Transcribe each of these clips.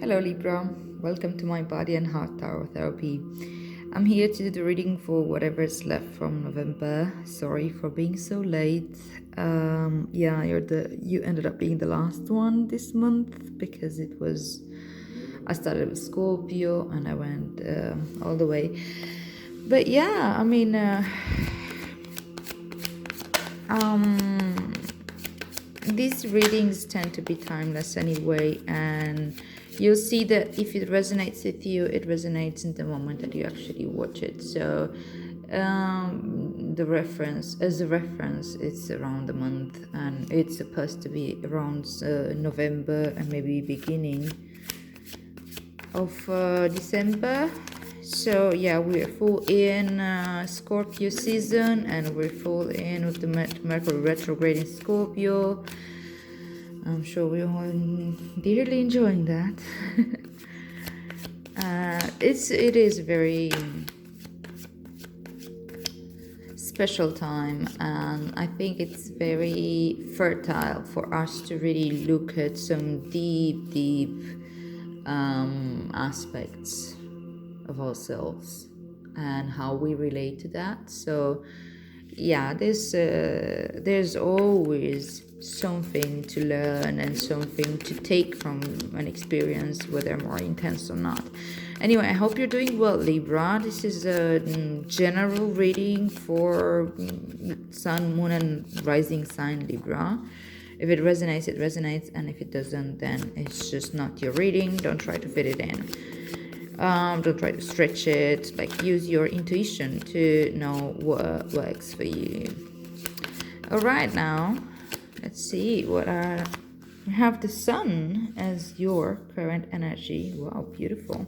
Hello Libra, welcome to my body and heart tarot therapy. I'm here to do the reading for whatever's left from November. Sorry for being so late. You ended up being the last one this month because I started with Scorpio and I went all the way. But yeah, um, these readings tend to be timeless anyway, and you'll see that if it resonates with you, it resonates in the moment that you actually watch it. So the reference, as a reference, it's around a month, and it's supposed to be around November and maybe beginning of December. So yeah, we're full in Scorpio season, and we're full in with the Mercury retrograde in Scorpio. I'm sure we're all dearly enjoying that. It is a very special time, and I think it's very fertile for us to really look at some deep aspects of ourselves and how we relate to that. So yeah, there's always something to learn and something to take from an experience, whether more intense or not. Anyway, I hope you're doing well, Libra. This is a general reading for Sun, Moon, and Rising sign Libra. If it resonates, it resonates, and if it doesn't, then it's just not your reading. Don't try to fit it in. Don't try to stretch it. Like, use your intuition to know what works for you. All right, now let's see what are. You have the Sun as your current energy. Wow, beautiful.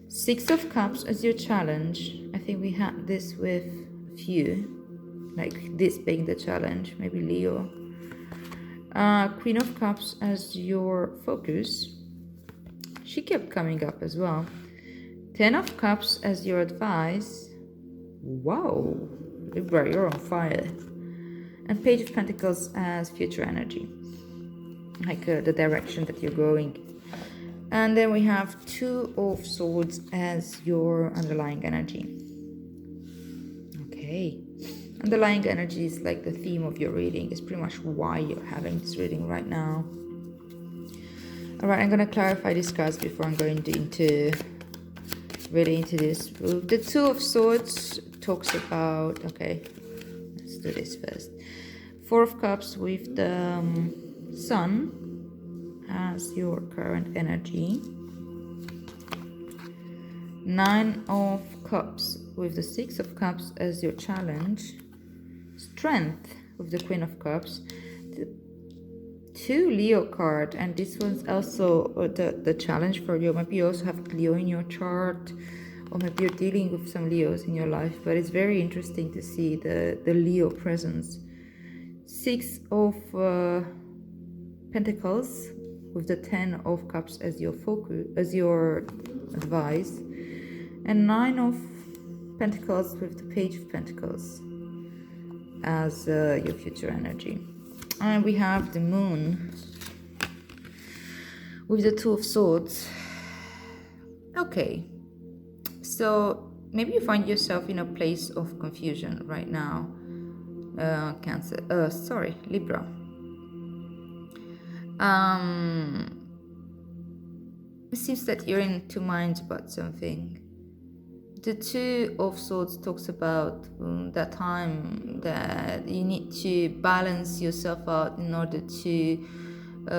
Six of Cups as your challenge. I think we had this with a few, like this being the challenge. Maybe Leo. Queen of Cups as your focus. She kept coming up as well. Ten of Cups as your advice. Wow, Libra, you're on fire. And Page of Pentacles as future energy, like the direction that you're going. And then we have Two of Swords as your underlying energy. Okay. Underlying energy is like the theme of your reading. It's pretty much why you're having this reading right now. Alright, I'm going to clarify these cards before I'm going really into this. The Two of Swords talks about, okay, let's do this first. Four of Cups with the Sun as your current energy. Nine of Cups with the Six of Cups as your challenge. Strength with the Queen of Cups. The two Leo card, and this one's also the challenge for you. Maybe you also have Leo in your chart, or maybe you're dealing with some Leos in your life, but it's very interesting to see the Leo presence. Six of Pentacles with the Ten of Cups as your focus, as your advice, and Nine of Pentacles with the Page of Pentacles as your future energy. And we have the Moon with the Two of Swords. Okay, so maybe you find yourself in a place of confusion right now. Libra. It seems that you're in two minds about something. The Two of Swords talks about that time that you need to balance yourself out in order to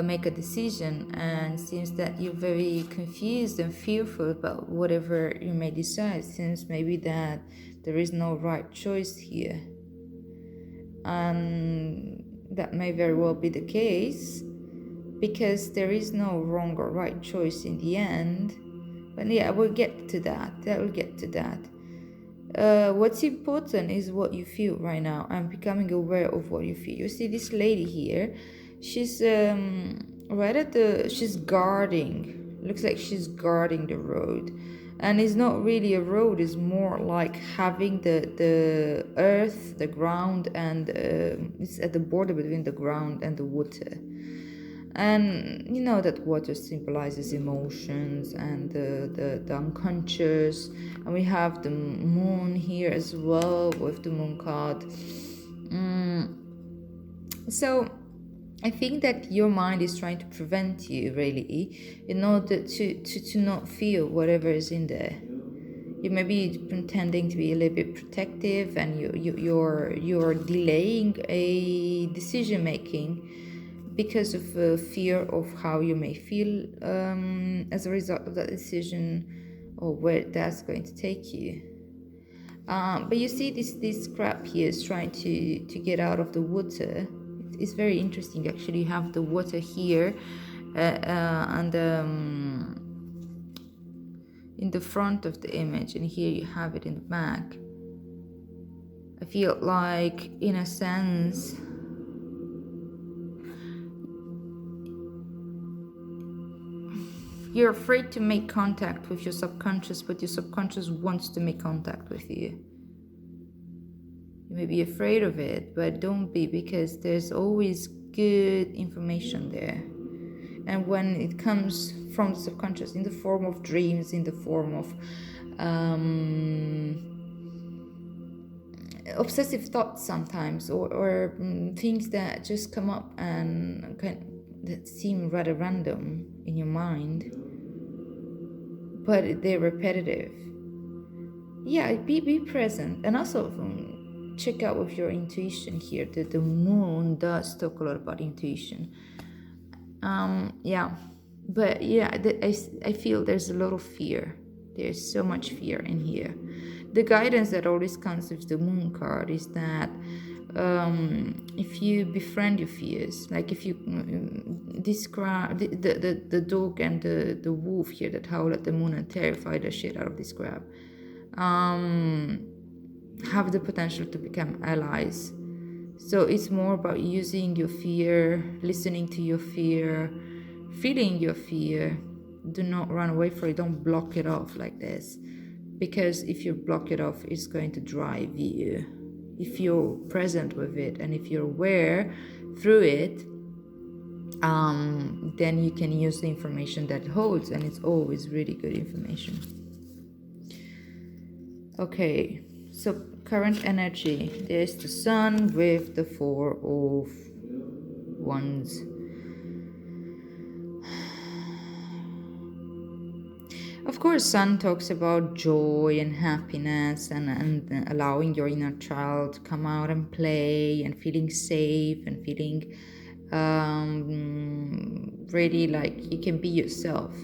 make a decision, and it seems that you're very confused and fearful about whatever you may decide. It seems maybe that there is no right choice here, and that may very well be the case, because there is no wrong or right choice in the end. But yeah, we'll get to that. We'll get to that. What's important is what you feel right now, and becoming aware of what you feel. You see this lady here, she's she's guarding. Looks like she's guarding the road, and it's not really a road. It's more like having the earth, the ground, and it's at the border between the ground and the water. And you know that water symbolizes emotions and the unconscious. And we have the moon here as well with the moon card. So I think that your mind is trying to prevent you, really, in order to not feel whatever is in there. You may be pretending to be a little bit protective, and you're delaying a decision making because of fear of how you may feel as a result of that decision, or where that's going to take you. But you see, this crab here is trying to get out of the water. It's very interesting, actually. You have the water here, and in the front of the image, and here you have it in the back. I feel like, in a sense, you're afraid to make contact with your subconscious, but your subconscious wants to make contact with you. You may be afraid of it, but don't be, because there's always good information there. And when it comes from the subconscious in the form of dreams, in the form of obsessive thoughts sometimes, or things that just come up and that seem rather random in your mind, but they're repetitive. Yeah, be present, and also check out with your intuition here. That the moon does talk a lot about intuition. Yeah, but yeah, I feel there's a lot of fear. There's so much fear in here. The guidance that always comes with the moon card is that if you befriend your fears, like if you describe the dog and the wolf here that howl at the moon and terrify the shit out of this crab, have the potential to become allies. So it's more about using your fear, listening to your fear, feeling your fear. Do not run away from it. Don't block it off like this, because if you block it off, it's going to drive you. If you're present with it and if you're aware through it, then you can use the information that it holds, and it's always really good information. Okay, so current energy. There's the sun with the 4 of Wands. Of course, sun talks about joy and happiness and allowing your inner child to come out and play and feeling safe and feeling really like you can be yourself.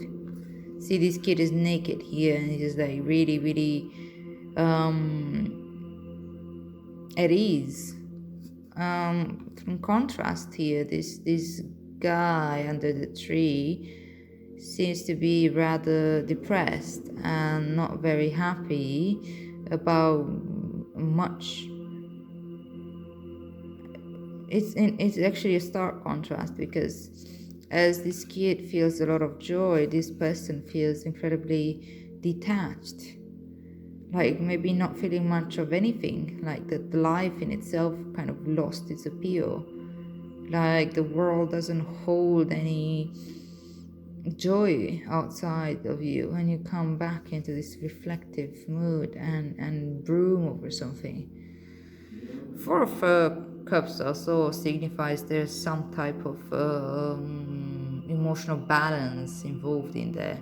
See, this kid is naked here, and he's like really, really at ease. In contrast here, this guy under the tree seems to be rather depressed and not very happy about much. It's actually a stark contrast, because as this kid feels a lot of joy, this person feels incredibly detached, like maybe not feeling much of anything, like that the life in itself kind of lost its appeal, like the world doesn't hold any joy outside of you when you come back into this reflective mood and broom over something. 4 of Cups also signifies there's some type of emotional balance involved in there.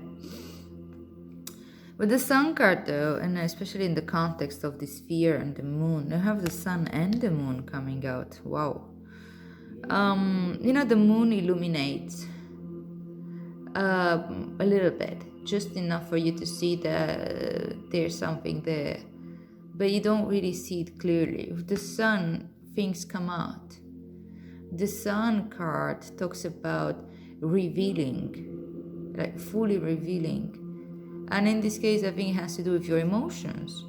With the sun card though, and especially in the context of this fear and the moon, you have the sun and the moon coming out. Wow. The moon illuminates a little bit, just enough for you to see that there's something there, but you don't really see it clearly. With the sun, things come out. The sun card talks about revealing, like fully revealing. And in this case, I think it has to do with your emotions.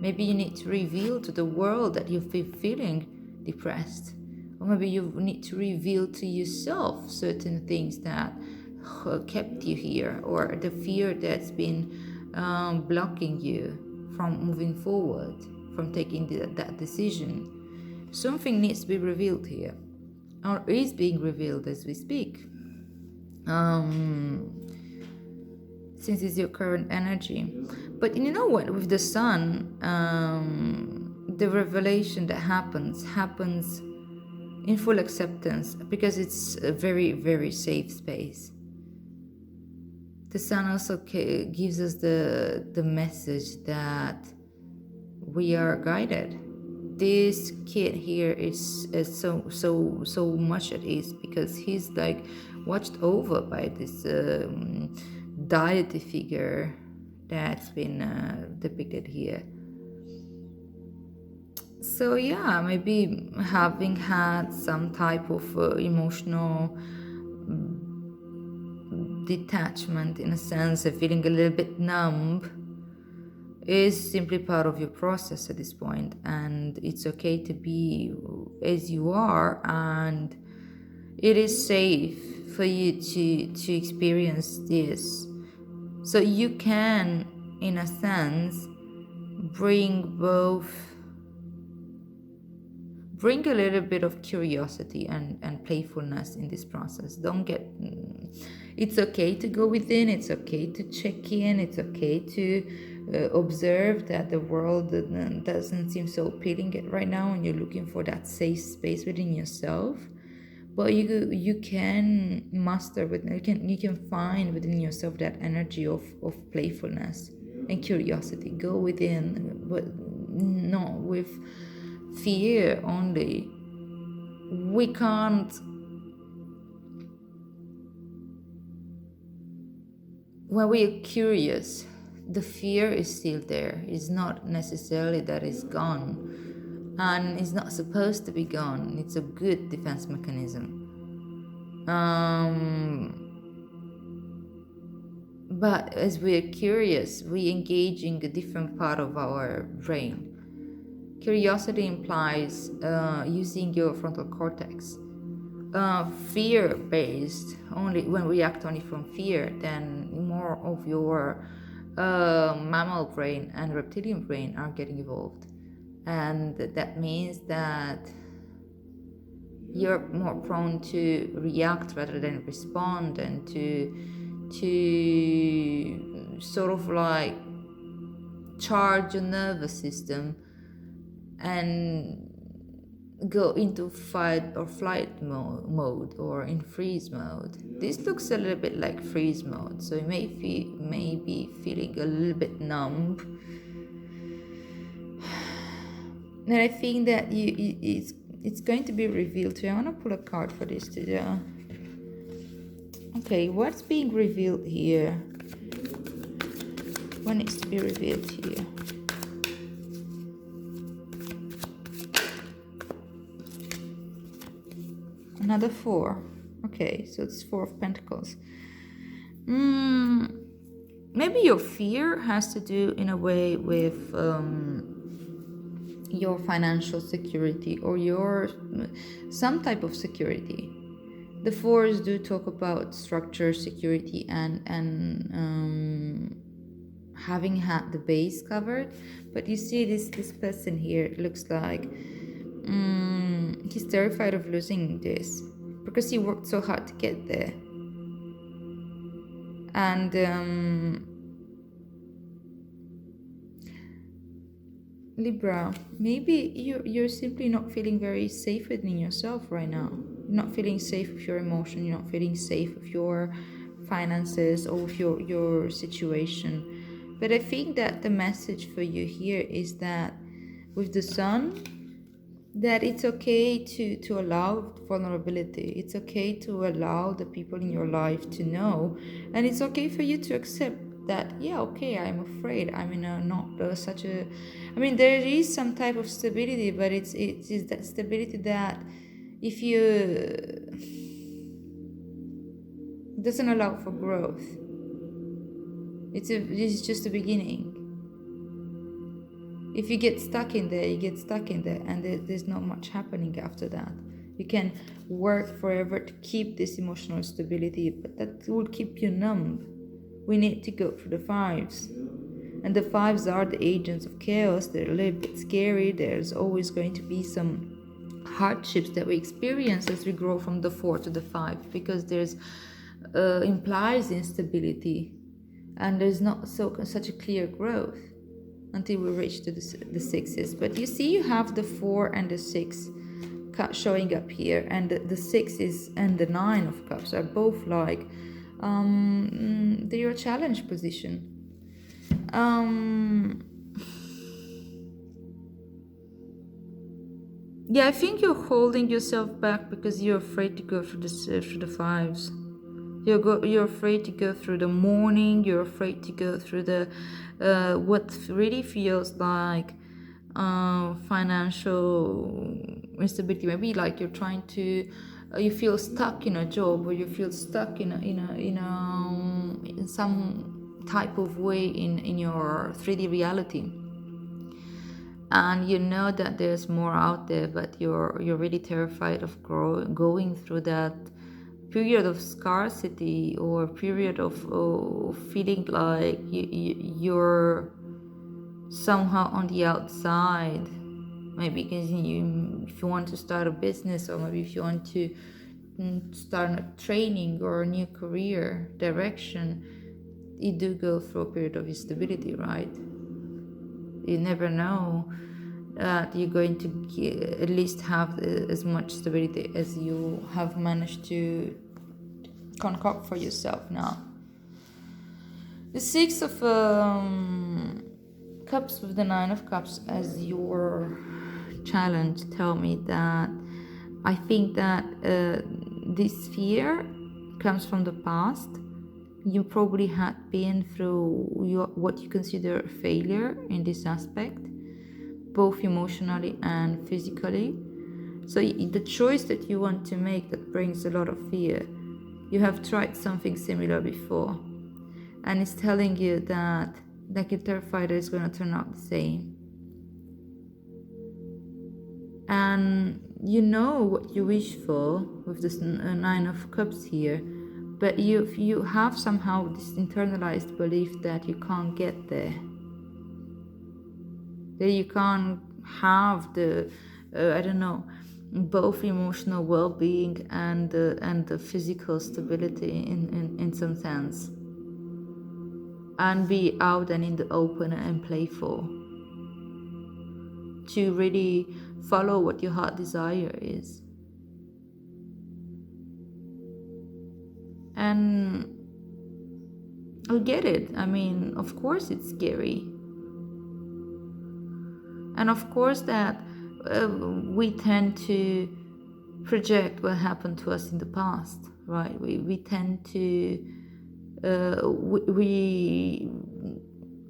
Maybe you need to reveal to the world that you've been feeling depressed. Or maybe you need to reveal to yourself certain things that kept you here, or the fear that's been blocking you from moving forward, from taking that decision. Something needs to be revealed here, or is being revealed as we speak. um, since it's your current energy. But you know what? With the sun, the revelation that happens in full acceptance because it's a very, very safe space. The sun also gives us the message that we are guided. This kid here is so much at ease because he's like watched over by this deity figure that's been depicted here. So yeah, maybe having had some type of emotional detachment, in a sense, of feeling a little bit numb, is simply part of your process at this point, and it's okay to be as you are, and it is safe for you to experience this. So you can, in a sense, bring a little bit of curiosity and playfulness in this process. Don't get It's okay to go within, it's okay to check in, it's okay to observe that the world doesn't seem so appealing right now, and you're looking for that safe space within yourself. But you can master with you can find within yourself that energy of playfulness and curiosity. Go within, but not with fear only. We can't. When we are curious, the fear is still there. It's not necessarily that it's gone, and it's not supposed to be gone. It's a good defense mechanism. But as we are curious, we engage in a different part of our brain. Curiosity implies using your frontal cortex. Fear-based, only when we act only from fear, then more of your mammal brain and reptilian brain are getting involved. And that means that you're more prone to react rather than respond, and to sort of like charge your nervous system and go into fight or flight mode or in freeze mode. This looks a little bit like freeze mode, so you may be feeling a little bit numb. And I think that it's going to be revealed to you. I want to pull a card for this today. Okay, what's being revealed here? What needs to be revealed here? Another 4. Okay, so it's 4 of Pentacles. Maybe your fear has to do in a way with your financial security or your some type of security. The 4s do talk about structure, security, and having had the base covered. But you see this person here, it looks like he's terrified of losing this because he worked so hard to get there. And Libra, maybe you're simply not feeling very safe within yourself right now. You're not feeling safe with your emotion, you're not feeling safe with your finances or with your situation. But I think that the message for you here is that with the sun, that it's okay to allow vulnerability. It's okay to allow the people in your life to know, and it's okay for you to accept that, yeah, okay, I'm afraid, I'm in a not such a, I mean, there is some type of stability, but it is that stability that if you doesn't allow for growth. It's just a beginning. If you get stuck in there, you get stuck in there, and there's not much happening after that. You can work forever to keep this emotional stability, but that will keep you numb. We need to go through the 5s. And the 5s are the agents of chaos. They're a little bit scary. There's always going to be some hardships that we experience as we grow from the 4 to the 5, because there's implies instability, and there's not such a clear growth until we reach to the sixes. But you see, you have the 4 and the 6 showing up here, and the 6 and the 9 of cups are both like they're a challenge position. Yeah, I think you're holding yourself back because you're afraid to go through the 5s. You're afraid to go through the mourning. You're afraid to go through the what really feels like financial instability. Maybe like you're trying to, you feel stuck in a job, or you feel stuck in some type of way in your 3D reality. And you know that there's more out there, but you're really terrified of going through that period of scarcity, or period of feeling like you're somehow on the outside. Maybe because if you want to start a business, or maybe if you want to start a training or a new career direction, you do go through a period of instability, right? You never know that you're going to at least have as much stability as you have managed to concoct for yourself now. The 6 of Cups with the 9 of Cups as your challenge tell me that I think that this fear comes from the past. You probably had been through what you consider a failure in this aspect, both emotionally and physically. So the choice that you want to make that brings a lot of fear, you have tried something similar before, and it's telling you that you're terrified that it's going to turn out the same. And you know what you wish for with this 9 of Cups here, but you have somehow this internalized belief that you can't get there, that you can't have the both emotional well-being and the physical stability in some sense, and be out and in the open and playful, to really follow what your heart desire is. And I get it. I mean, of course it's scary. And of course that we tend to project what happened to us in the past, right? We tend to, we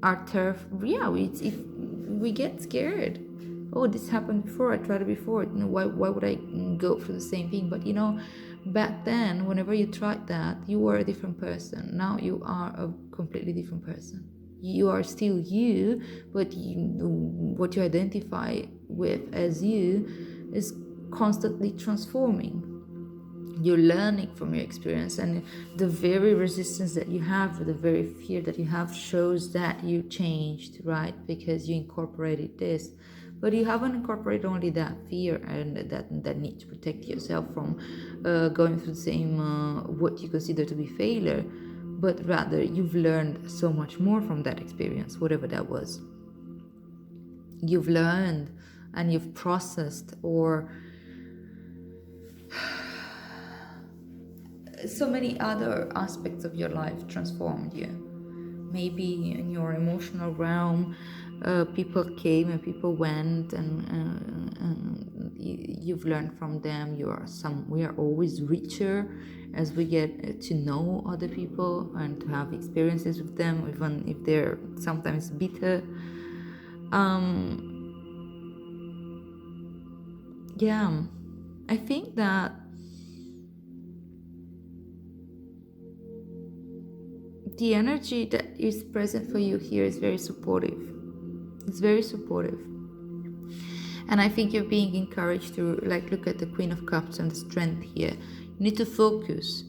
are terrified. Yeah, we get scared. Oh, this happened before, I tried it before. Why would I go through the same thing? But back then, whenever you tried that, you were a different person. Now you are a completely different person. You are still you, but what you identify with as you is constantly transforming. You're learning from your experience, and the very resistance that you have, the very fear that you have, shows that you changed, right? Because you incorporated this. But you haven't incorporated only that fear and that need to protect yourself from going through the same what you consider to be failure, but rather you've learned so much more from that experience, whatever that was. You've learned and you've processed, or so many other aspects of your life transformed you. Maybe in your emotional realm, people came and people went, and you've learned from them. We are always richer as we get to know other people and to have experiences with them, even if they're sometimes bitter. Yeah, I think that the energy that is present for you here is very supportive. It's very supportive. And I think you're being encouraged to look at the Queen of Cups and the strength here. You need to focus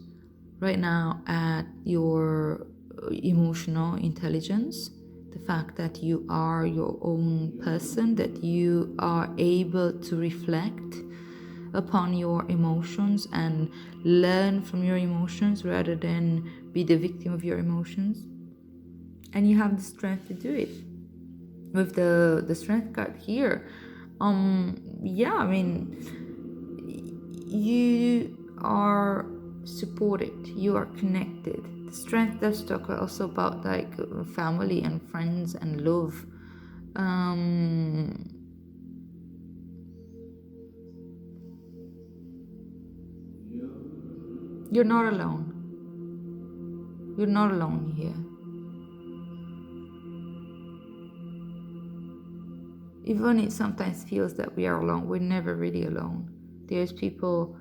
right now at your emotional intelligence, the fact that you are your own person, that you are able to reflect upon your emotions and learn from your emotions rather than be the victim of your emotions. And you have the strength to do it with the strength card here. Yeah, I mean, you are supported, you are connected. The strength does talk also about like family and friends and love. You're not alone. You're not alone here. Even it sometimes feels that we are alone, we're never really alone. There's people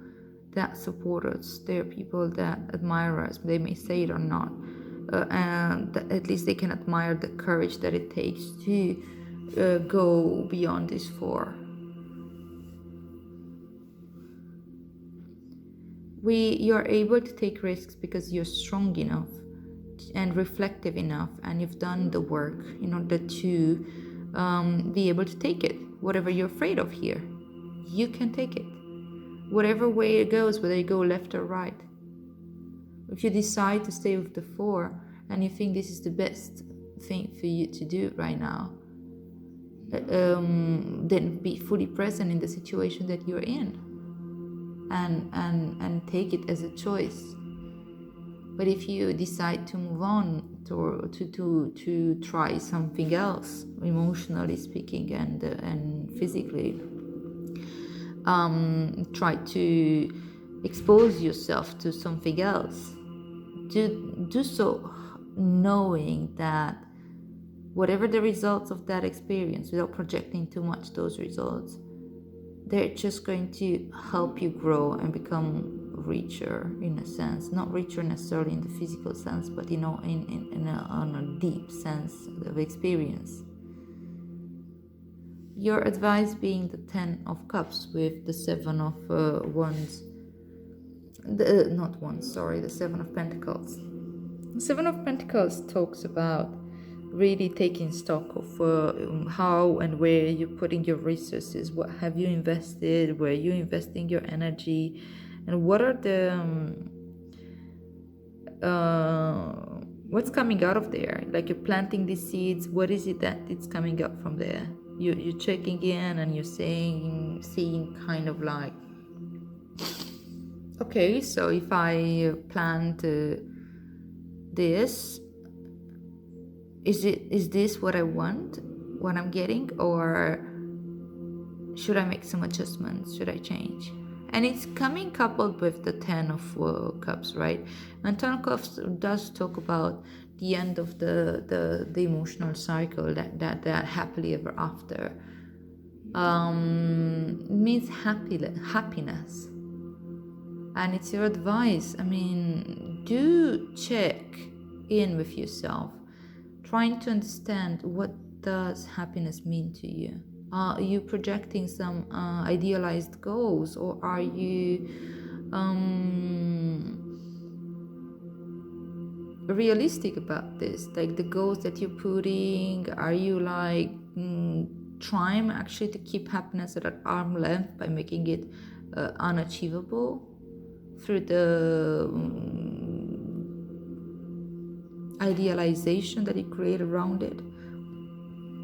that support us. There are people that admire us. They may say it or not. And at least they can admire the courage that it takes to go beyond this four. You're able to take risks because you're strong enough and reflective enough, and you've done the work in order to be able to take it. Whatever you're afraid of here, you can take it. Whatever way it goes, whether you go left or right. If you decide to stay with the four and you think this is the best thing for you to do right now, then be fully present in the situation that you're in and take it as a choice. But if you decide to move on to try something else, emotionally speaking and physically, try to expose yourself to something else, do so knowing that whatever the results of that experience, without projecting too much those results, they're just going to help you grow and become richer in a sense. Not richer necessarily in the physical sense, but on a deep sense of experience. Your advice being the 10 of Cups with the 7 of Wands. The 7 of Pentacles. The 7 of Pentacles talks about really taking stock of how and where you're putting your resources. What have you invested? Where are you investing your energy? And what are the what's coming out of there? Like you're planting these seeds. What is it that it's coming up from there? You're checking in and you're seeing kind of like, okay, so if I plant this, is this what I want, what I'm getting, or should I make some adjustments? Should I change? And it's coming coupled with the 10 of Cups, right? And 10 of Cups does talk about the end of the emotional cycle, that happily ever after. It means happiness. And it's your advice. I mean, do check in with yourself, trying to understand what does happiness mean to you. Are you projecting some idealized goals, or are you realistic about this? Like the goals that you're putting, are you like trying actually to keep happiness at arm's length by making it unachievable through the idealization that you create around it?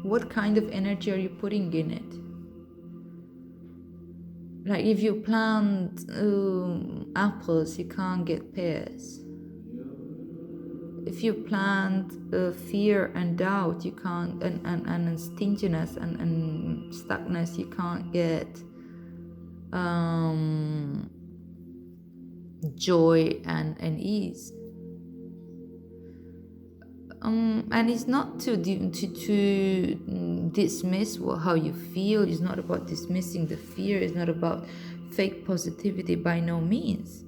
What kind of energy are you putting in it? Like if you plant apples, you can't get pears. If you plant fear and doubt, you can't, and stinginess and stuckness, you can't get joy and ease. And it's not to dismiss how you feel. It's not about dismissing the fear. It's not about fake positivity, by no means.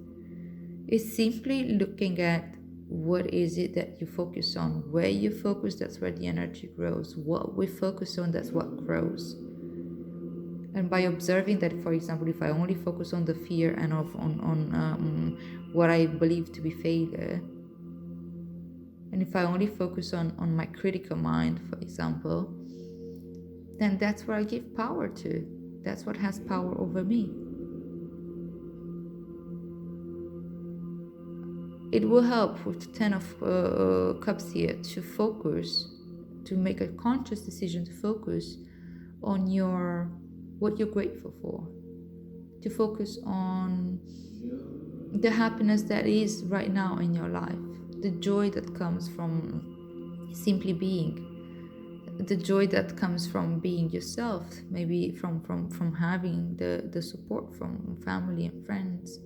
It's simply looking at what is it that you focus on. Where you focus, that's where the energy grows. What we focus on, that's what grows. And by observing that, for example, if I only focus on the fear and on what I believe to be failure, and if I only focus on my critical mind, for example, then that's where I give power to. That's what has power over me. it will help with the Ten of Cups here to focus, to make a conscious decision to focus on what you're grateful for, to focus on the happiness that is right now in your life, the joy that comes from simply being, the joy that comes from being yourself, maybe from having the support from family and friends,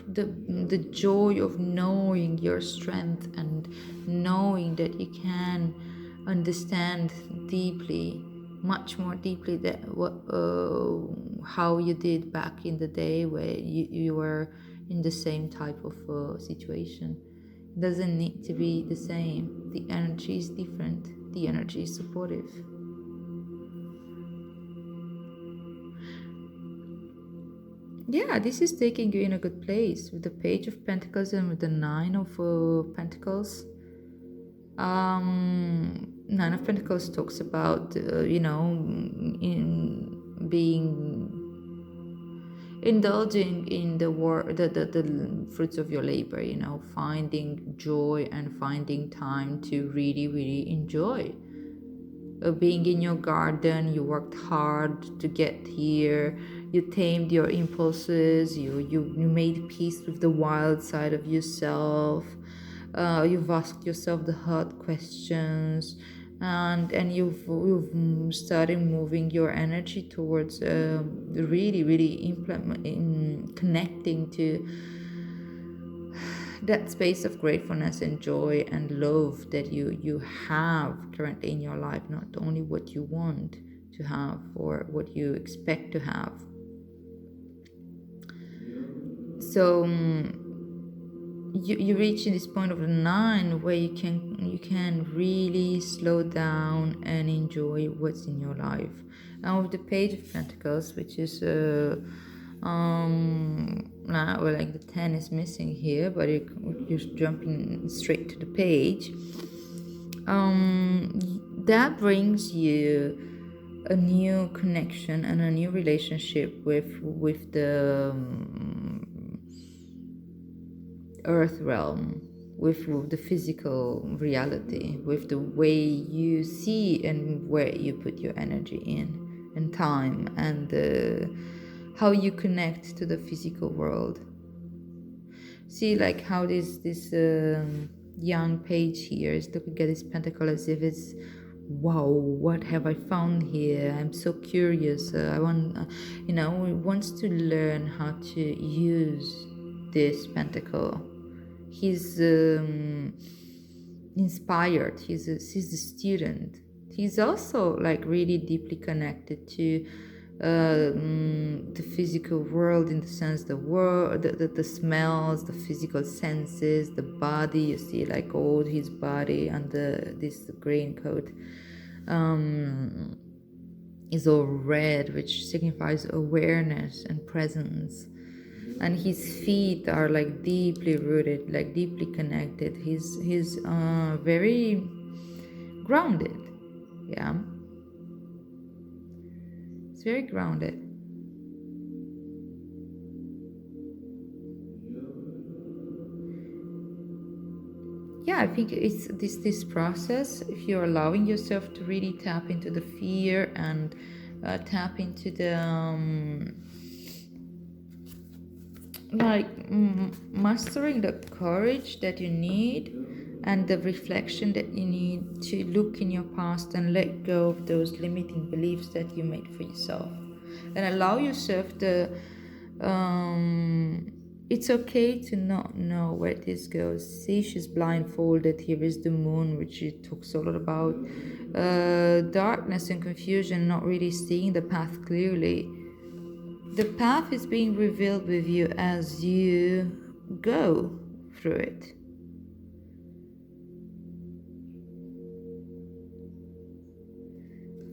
the joy of knowing your strength and knowing that you can understand deeply, much more deeply, that how you did back in the day where you were in the same type of situation. It doesn't need to be the same. The energy is different. The energy is supportive. Yeah, this is taking you in a good place with the Page of Pentacles and with the Nine of Pentacles. Nine of Pentacles talks about in being indulging in the fruits of your labor, finding joy and finding time to really, really enjoy. Being in your garden, you worked hard to get here, you tamed your impulses, you made peace with the wild side of yourself, you've asked yourself the hard questions, and you've started moving your energy towards really, really connecting to that space of gratefulness and joy and love that you have currently in your life, not only what you want to have or what you expect to have. So you reach this point of the nine where you can really slow down and enjoy what's in your life. And with the Page of Pentacles, which is like the 10 is missing here, but you're jumping straight to the page. That brings you a new connection and a new relationship with the earth realm, with the physical reality, with the way you see and where you put your energy in and time, and how you connect to the physical world. See, like how this young page here is looking at this pentacle as if it's, wow, what have I found here? I'm so curious. I want, wants to learn how to use this pentacle. He's inspired. He's a student. He's also like really deeply connected to the physical world, in the sense the smells, the physical senses, the body. You see like all his body under this green coat is all red, which signifies awareness and presence. And his feet are like deeply rooted, like deeply connected. He's very grounded. Yeah, it's very grounded. Yeah, I think it's this process. If you're allowing yourself to really tap into the fear and tap into the mastering the courage that you need and the reflection that you need to look in your past and let go of those limiting beliefs that you made for yourself, and allow yourself the it's okay to not know where this goes. See, she's blindfolded. Here is the moon, which she talks a lot about darkness and confusion, not really seeing the path clearly. The path is being revealed with you as you go through it.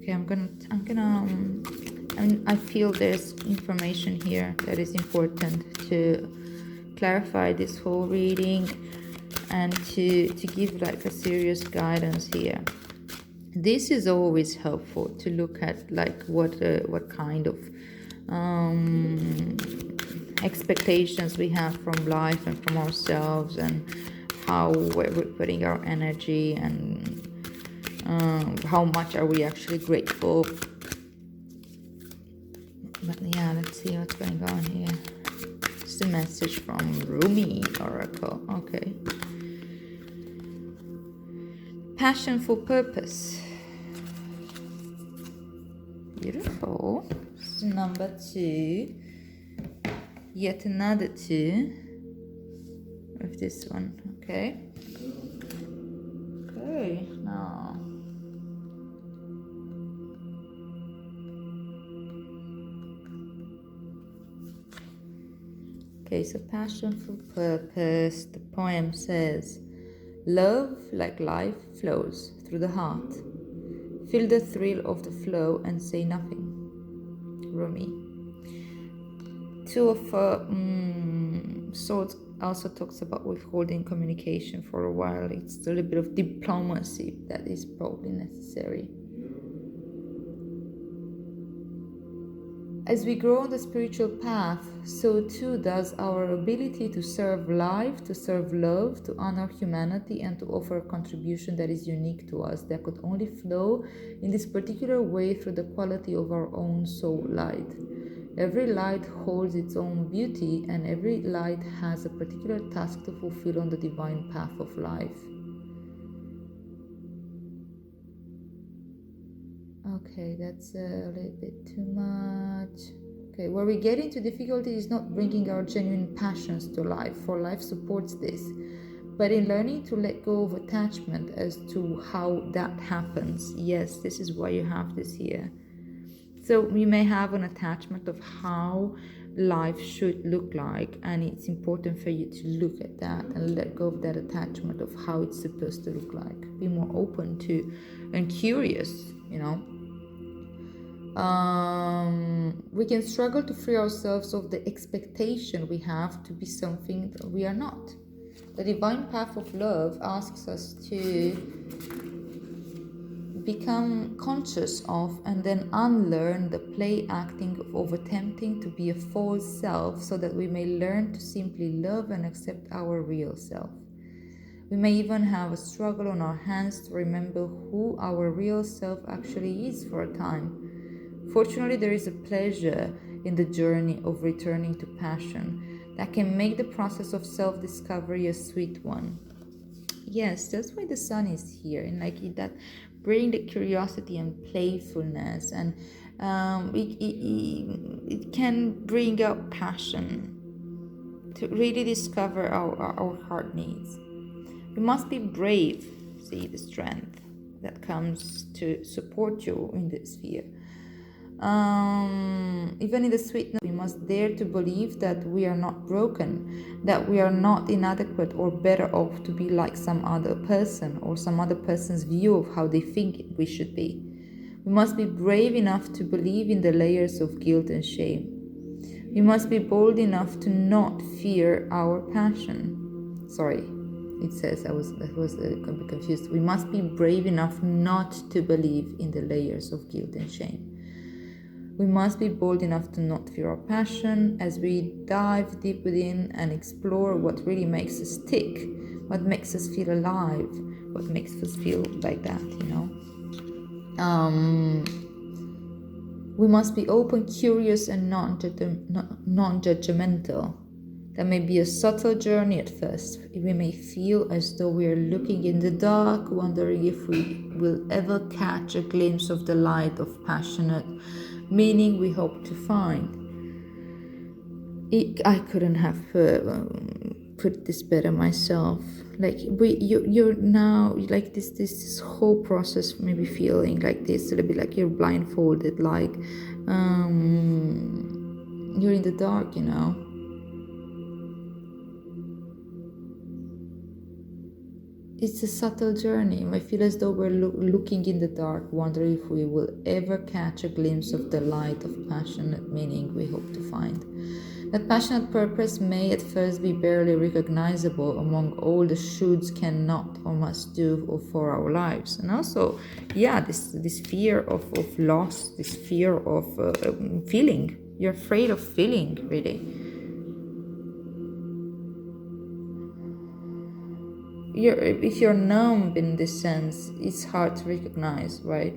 Okay, I feel there's information here that is important to clarify this whole reading and to give like a serious guidance here. This is always helpful to look at, like what kind of expectations we have from life and from ourselves, and how we're putting our energy, and how much are we actually grateful. But yeah, let's see what's going on here. It's a message from Rumi Oracle. Okay. Passion for purpose. Beautiful. This is number 2. Yet another 2 of this one. Okay. Okay, now. Okay, so passion for purpose. The poem says, love, like life, flows through the heart. Feel the thrill of the flow and say nothing. Rumi. 2 of Swords also talks about withholding communication for a while. It's a little bit of diplomacy that is probably necessary. As we grow on the spiritual path, so too does our ability to serve life, to serve love, to honor humanity, and to offer a contribution that is unique to us, that could only flow in this particular way through the quality of our own soul light. Every light holds its own beauty, and every light has a particular task to fulfill on the divine path of life. Okay, that's a little bit too much. Okay, where we get into difficulty is not bringing our genuine passions to life, for life supports this, but in learning to let go of attachment as to how that happens. Yes, this is why you have this here. So we may have an attachment of how life should look like, and it's important for you to look at that and let go of that attachment of how it's supposed to look like. Be more open to and curious, you know. We can struggle to free ourselves of the expectation we have to be something that we are not. The divine path of love asks us to become conscious of and then unlearn the play acting of attempting to be a false self, so that we may learn to simply love and accept our real self. We may even have a struggle on our hands to remember who our real self actually is for a time. Fortunately, there is a pleasure in the journey of returning to passion that can make the process of self-discovery a sweet one. Yes, that's why the sun is here, and like that, bring the curiosity and playfulness, and it can bring out passion to really discover our heart needs. You must be brave. See the strength that comes to support you in this sphere. Even in the sweetness, we must dare to believe that we are not broken, that we are not inadequate or better off to be like some other person or some other person's view of how they think we should be. We must be brave enough to believe in the layers of guilt and shame. We must be bold enough to not fear our passion. Sorry, it says I was confused. We must be brave enough not to believe in the layers of guilt and shame. We must be bold enough to not fear our passion as we dive deep within and explore what really makes us tick, what makes us feel alive, what makes us feel like that, you know. We must be open, curious, and non-judgmental. That may be a subtle journey at first. We may feel as though we are looking in the dark, wondering if we will ever catch a glimpse of the light of passionate meaning we hope to find. I couldn't have put this better myself. Like you're now like this whole process, maybe feeling like this, a little bit like you're blindfolded, like you're in the dark, you know. It's a subtle journey. You might feel as though we're looking in the dark, wondering if we will ever catch a glimpse of the light of passionate meaning we hope to find. That passionate purpose may at first be barely recognizable among all the shoulds, cannot, or must do for our lives. And also, yeah, this fear of loss, this fear of feeling. You're afraid of feeling, really. if you're numb in this sense, it's hard to recognize, right?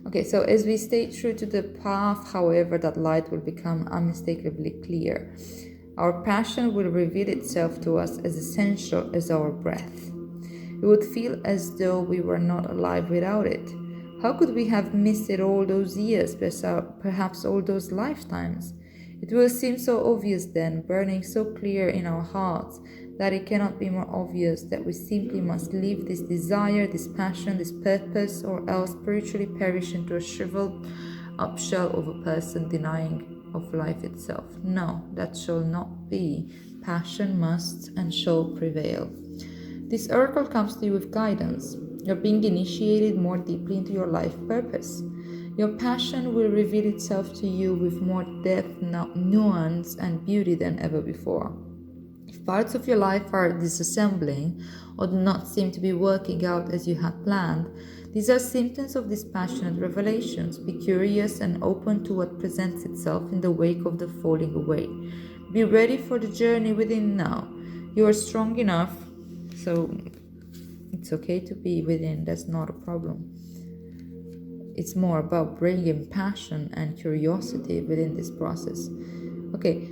Okay, so as we stay true to the path, however, that light will become unmistakably clear. Our passion will reveal itself to us as essential as our breath. We would feel as though we were not alive without it. How could we have missed it all those years, perhaps all those lifetimes? It will seem so obvious then, burning so clear in our hearts, that it cannot be more obvious that we simply must leave this desire, this passion, this purpose, or else spiritually perish into a shriveled up shell of a person denying of life itself. No, that shall not be. Passion must and shall prevail. This oracle comes to you with guidance. You're being initiated more deeply into your life purpose. Your passion will reveal itself to you with more depth, nuance, and beauty than ever before. If parts of your life are disassembling or do not seem to be working out as you had planned, these are symptoms of dispassionate revelations. Be curious and open to what presents itself in the wake of the falling away. Be ready for the journey within now. You are strong enough, so it's okay to be within, that's not a problem. It's more about bringing passion and curiosity within this process. Okay,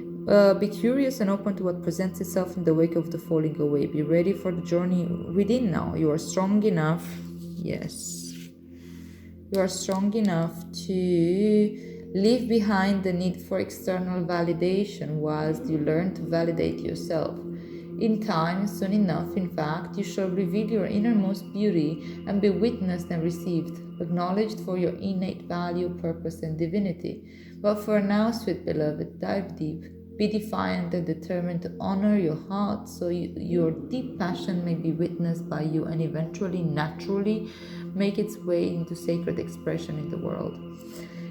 be curious and open to what presents itself in the wake of the falling away. Be ready for the journey within now. You are strong enough. Yes. You are strong enough to leave behind the need for external validation whilst you learn to validate yourself. In time, soon enough, in fact, you shall reveal your innermost beauty and be witnessed and received, acknowledged for your innate value, purpose, and divinity. But for now, sweet beloved, dive deep. Be defiant and determined to honor your heart so your deep passion may be witnessed by you and eventually, naturally, make its way into sacred expression in the world.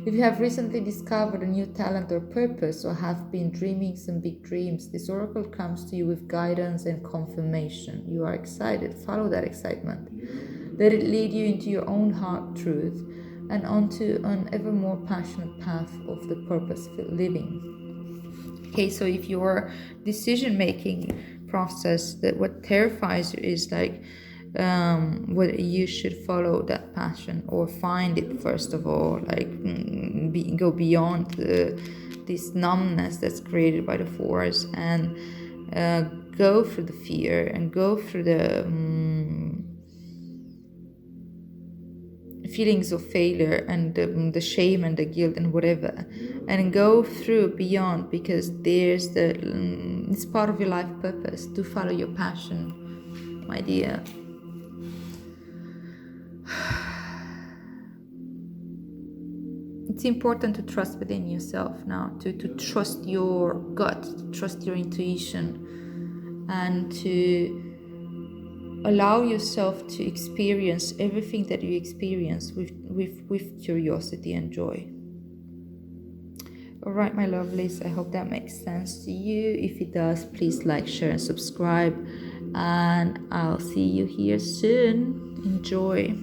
If you have recently discovered a new talent or purpose or have been dreaming some big dreams, this oracle comes to you with guidance and confirmation. You are excited. Follow that excitement. Let it lead you into your own heart truth and onto an ever more passionate path of the purposeful living. Okay, so if your decision-making process, that what terrifies you is like whether you should follow that passion or find it first of all, like go beyond this numbness that's created by the force and go through the fear and go through the feelings of failure and the shame and the guilt and whatever, and go through beyond, because there's it's part of your life purpose to follow your passion, my dear. It's important to trust within yourself now, to trust your gut, to trust your intuition, and to allow yourself to experience everything that you experience with curiosity and joy. All right, my lovelies, I hope that makes sense to you. If it does, please like, share, and subscribe, and I'll see you here soon. Enjoy.